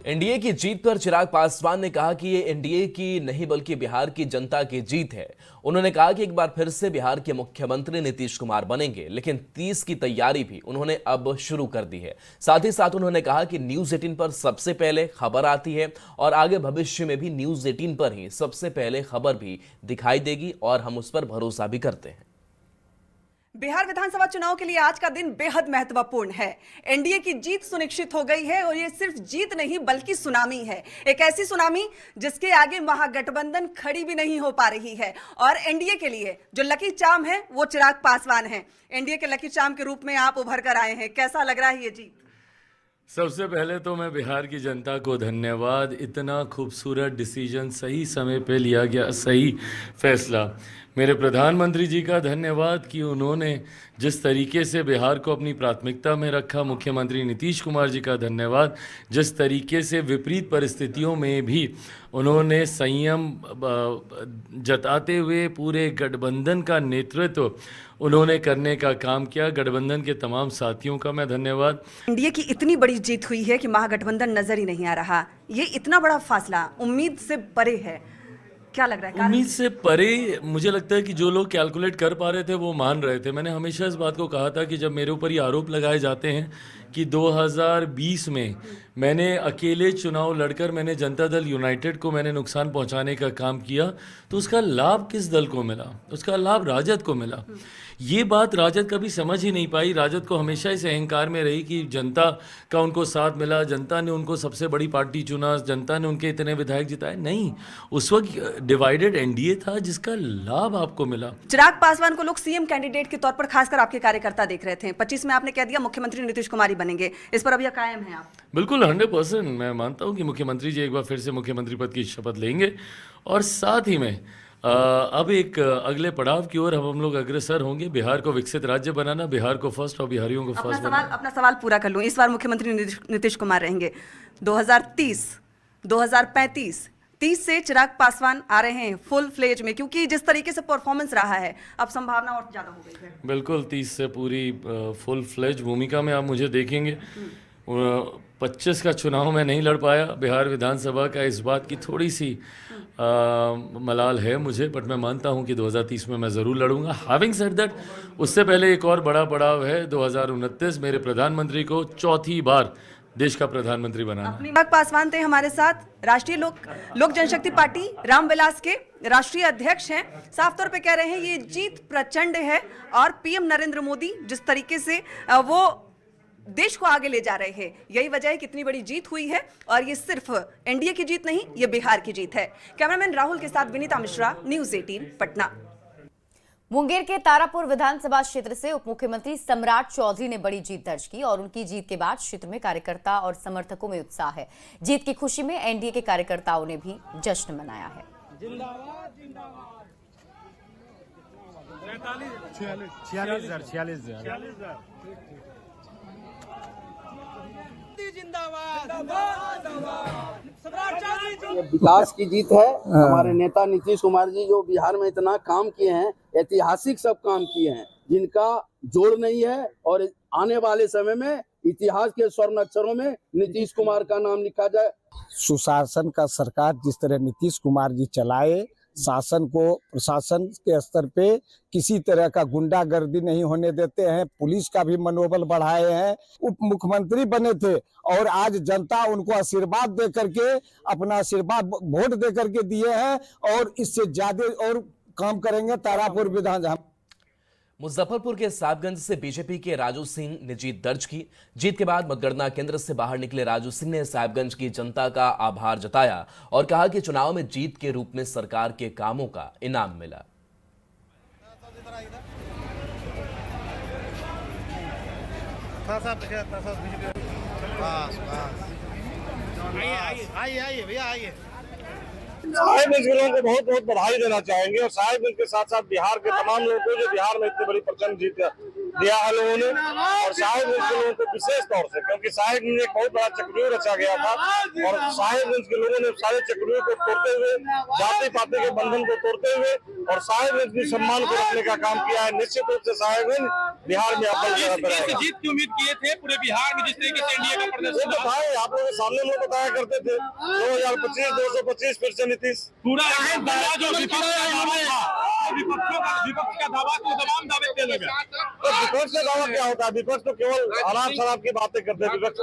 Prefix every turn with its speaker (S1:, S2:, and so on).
S1: NDA की जीत पर चिराग पासवान ने कहा कि ये एनडीए की नहीं बल्कि बिहार की जनता की जीत है। उन्होंने कहा कि एक बार फिर से बिहार के मुख्यमंत्री नीतीश कुमार बनेंगे, लेकिन 30 की तैयारी भी उन्होंने अब शुरू कर दी है। साथ ही साथ उन्होंने कहा कि न्यूज 18 पर सबसे पहले खबर आती है और आगे भविष्य में भी न्यूज 18 पर ही सबसे पहले खबर भी दिखाई देगी और हम उस पर भरोसा भी करते हैं।
S2: बिहार विधानसभा चुनाव के लिए आज का दिन बेहद महत्वपूर्ण है। एनडीए की जीत सुनिश्चित हो गई है और ये सिर्फ जीत नहीं बल्कि सुनामी है, एक ऐसी सुनामी जिसके आगे महागठबंधन खड़ी भी नहीं हो पा रही है। और एनडीए के लिए जो लकी चार्म है वो चिराग पासवान है। एनडीए के लकी चार्म के रूप में आप उभर कर आए हैं, कैसा लग रहा है ये जीत?
S3: सबसे पहले तो मैं बिहार की जनता को धन्यवाद, इतना खूबसूरत डिसीजन, सही समय पे लिया गया सही फैसला। मेरे प्रधानमंत्री जी का धन्यवाद कि उन्होंने जिस तरीके से बिहार को अपनी प्राथमिकता में रखा। मुख्यमंत्री नीतीश कुमार जी का धन्यवाद, जिस तरीके से विपरीत परिस्थितियों में भी उन्होंने संयम जताते हुए पूरे गठबंधन का नेतृत्व उन्होंने करने का काम किया। गठबंधन के तमाम साथियों का मैं धन्यवाद।
S2: एनडीए की इतनी बड़ी जीत हुई है कि महागठबंधन नजर ही नहीं आ रहा। ये इतना बड़ा फासला उम्मीद से परे है, क्या लग रहा है?
S3: उम्मीद से परे मुझे लगता है कि जो लोग कैलकुलेट कर पा रहे थे वो मान रहे थे। मैंने हमेशा इस बात को कहा था कि जब मेरे ऊपर ये आरोप लगाए जाते हैं कि 2020 में मैंने अकेले चुनाव लड़कर मैंने जनता दल यूनाइटेड को मैंने नुकसान पहुंचाने का काम किया, तो उसका लाभ किस दल को मिला? उसका लाभ राजद को मिला। ये बात राजद कभी समझ ही नहीं पाई। राजद को हमेशा इस अहंकार में रही कि जनता का उनको साथ मिला, जनता ने उनको सबसे बड़ी पार्टी चुना, जनता ने उनके इतने विधायक जिताए। नहीं, उस वक्त डिवाइडेड एनडीए था जिसका लाभ आपको मिला।
S2: चिराग पासवान को लोग सीएम कैंडिडेट के तौर पर खासकर आपके कार्यकर्ता देख रहे थे। 25 में आपने कह दिया मुख्यमंत्री नीतीश कुमार ही बनेंगे, इस पर अभी कायम है आप?
S3: बिल्कुल 100% मैं मानता हूं कि मुख्यमंत्री जी एक बार फिर से मुख्यमंत्री पद की शपथ लेंगे और साथ ही में अब एक अगले पड़ाव की ओर हम लोग अग्रसर होंगे। बिहार को विकसित राज्य बनाना, बिहार को फर्स्ट और बिहारियों को फर्स्ट बनाना।
S2: अपना सवाल पूरा कर लूं, इस बार मुख्यमंत्री नीतीश कुमार रहेंगे। 2030, 2035, 30 से चिराग पासवान आ रहे हैं फुल फ्लेज में, क्योंकि जिस तरीके से परफॉर्मेंस रहा है अब संभावना और ज्यादा हो गई है।
S3: बिल्कुल 30 से पूरी फुल फ्लेज भूमिका में आप मुझे देखेंगे। 25 का चुनाव में नहीं लड़ पाया बिहार विधानसभा का, इस बात की थोड़ी सी मलाल है मुझे, बट मैं मानता हूं कि 2030 में मैं ज़रूर लड़ूंगा। हैविंग सेड दैट, उससे पहले एक और बड़ा पड़ाव है 2029, मेरे प्रधानमंत्री को चौथी बार देश का प्रधानमंत्री बनाना।
S2: चिराग पासवान थे हमारे साथ, राष्ट्रीय लोक जनशक्ति पार्टी रामविलास के राष्ट्रीय अध्यक्ष हैं। साफ तौर पे कह रहे हैं ये जीत प्रचंड है और पीएम नरेंद्र मोदी जिस तरीके से वो देश को आगे ले जा रहे हैं, यही वजह है कि इतनी बड़ी जीत हुई है। और ये सिर्फ एनडीए की जीत नहीं, ये बिहार की जीत है। कैमरामैन राहुल के साथ विनीता मिश्रा, न्यूज़ 18 पटना।
S4: मुंगेर के तारापुर विधानसभा क्षेत्र से उप मुख्यमंत्री सम्राट चौधरी ने बड़ी जीत दर्ज की और उनकी जीत के बाद क्षेत्र में कार्यकर्ता और समर्थकों में उत्साह है। जीत की खुशी में एनडीए के कार्यकर्ताओं ने भी जश्न मनाया है।
S5: जिंदाबाद जिंदाबाद। 46,000
S6: ये विकास की जीत है। हमारे नेता नीतीश कुमार जी जो बिहार में इतना काम किए हैं, ऐतिहासिक सब काम किए हैं, जिनका जोड़ नहीं है। और आने वाले समय में इतिहास के स्वर्ण अक्षरों में नीतीश कुमार का नाम लिखा जाए।
S7: सुशासन का सरकार जिस तरह नीतीश कुमार जी चलाए, शासन को प्रशासन के स्तर पे किसी तरह का गुंडागर्दी नहीं होने देते हैं, पुलिस का भी मनोबल बढ़ाए हैं। उप मुख्यमंत्री बने थे और आज जनता उनको आशीर्वाद दे करके, अपना आशीर्वाद वोट दे करके दिए हैं और इससे ज्यादा और काम करेंगे। तारापुर विधानसभा
S1: मुजफ्फरपुर के साहबगंज से बीजेपी के राजू सिंह ने जीत दर्ज की। जीत के बाद मतगणना केंद्र से बाहर निकले राजू सिंह ने साहबगंज की जनता का आभार जताया और कहा कि चुनाव में जीत के रूप में सरकार के कामों का इनाम मिला।
S5: आइए भैया आइए।
S8: साहिबगंज के लोगों को बहुत बहुत बधाई देना चाहेंगे और साहिबगंज के साथ साथ बिहार के तमाम लोगों को जो बिहार में इतनी बड़ी प्रचंड जीत दिया है लोगों ने, और साहिबगंज के लोगों को विशेष तौर से, क्योंकि साहिबगंज में एक बहुत बड़ा चक्रव्यूह रचा गया था और साहिबगंज के लोगों ने सारे चक्रव्यूह को तोड़ते हुए, जाति पाति के बंधन को तोड़ते हुए और साहिबगंज के सम्मान को रखने का काम किया है। निश्चित रूप से साहिबगंज बिहार में अव्वल जगह पर रहेगा।
S5: जीत की उम्मीद किए थे पूरे बिहार में जिस तरीके से एनडीए का प्रदर्शन
S8: वो बताए, आप लोगों के सामने लोग बताया करते थे 2025 225 फिर से नीतीश।
S5: पूरा दावा जो विपक्ष का दावा तो तमाम दावे तेज लगा।
S8: तो विपक्ष का दावा क्या होता है? विपक्ष तो केवल अनाप शराब की बातें करते हैं। विपक्ष